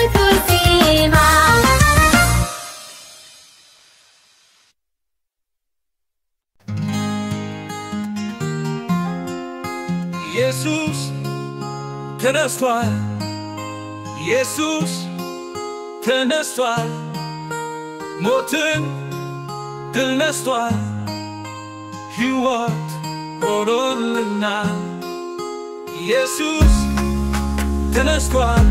በፍቅር ዜማ ኢየሱስ ተነስቷል ኢየሱስ ተነስቷል ሞትን ድል ነስቷል ሕይወት ሆኖልናል ኢየሱስ ተነስቷል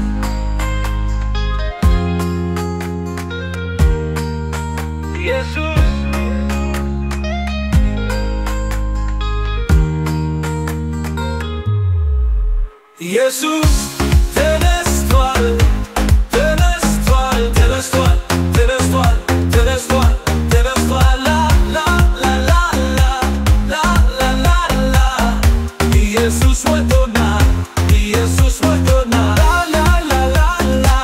ኢየሱስ ኢየሱስ ተነስቷል ተነስቷል ተነስቷል ተነስቷል ተነስቷል ተነስቷል ላ ላ ላ ላ ላ ላ ላ ላ ኢየሱስ ወዶናል ኢየሱስ ወዶናል ላ ላ ላ ላ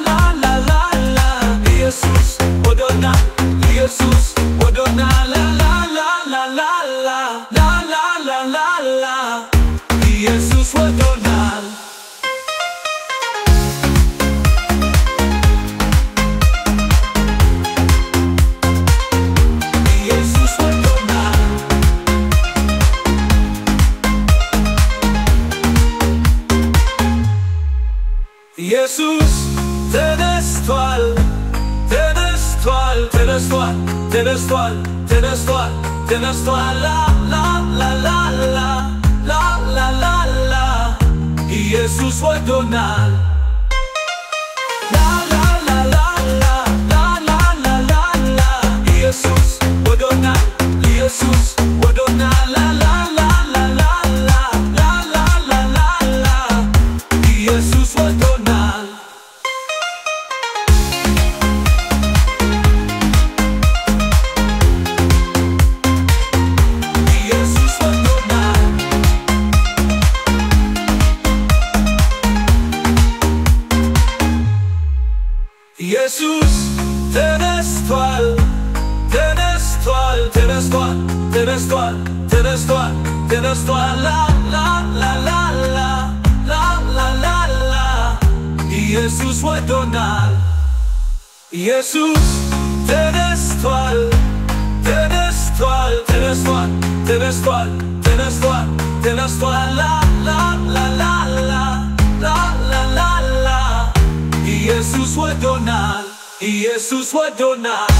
ላ ላ ላ ላ ኢየሱስ ወዶናል ኢየሱስ ወዶናል ላ ላ ላ ላ ላ ላ ላ ላ ላ ኢየሱስ ወዶናል ኢየሱስ ወዶናል ኢየሱስ ተነስቷል ተነስቷል ተነስቷል ተነስቷል ተነስቷል ተነስቷል ላ ላ ላ ላ ላ ላ ላ ላ ላ ኢየሱስ ወዶናል ላ ላ ላ ላ ላ ላ ላ ላ ላ ላ ኢየሱስ ወዶናል ኢየሱስ ወዶናል ላ ላ ላ ላ ላ ላ ላ ላ ላ ላ ላ ኢየሱስ ወዶናል ኢየሱስ ወዶናል ኢየሱስ ተነስቷል ተነስቷል ተነስቷል ተነስቷል ተነስቷል ተነስቷል ላ ላ ላ ላ ላ ላ ላ ላ ላ ኢየሱስ ወዶናል ኢየሱስ ተነስቷል ተነስቷል ተነስቷል ተነስቷል ተነስቷል ተነስቷል ላ ላ ላ ላ ላ ላ ላ ላ ላ ኢየሱስ ወዶናል ኢየሱስ ወዶናል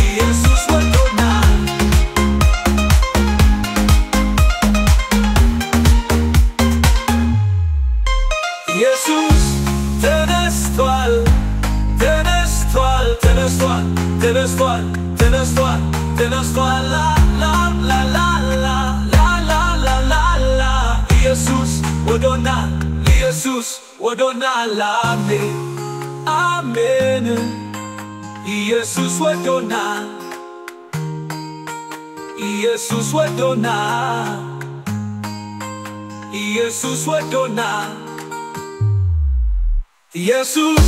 ኢየሱስ ወዶናል ኢየሱስ ተነስቷል ተነስቷል ተነስቷል ተነስቷል ተነስቷል ተነስቷል ላ ላ ላ ላ ላ ላ ላ ላ ላ ላ ኢየሱስ ወዶናል ኢየሱስ ወዶናል አሜን አሜን ኢየሱስ ወዶናል ኢየሱስ ወዶናል ኢየሱስ ወዶናል ኢየሱስ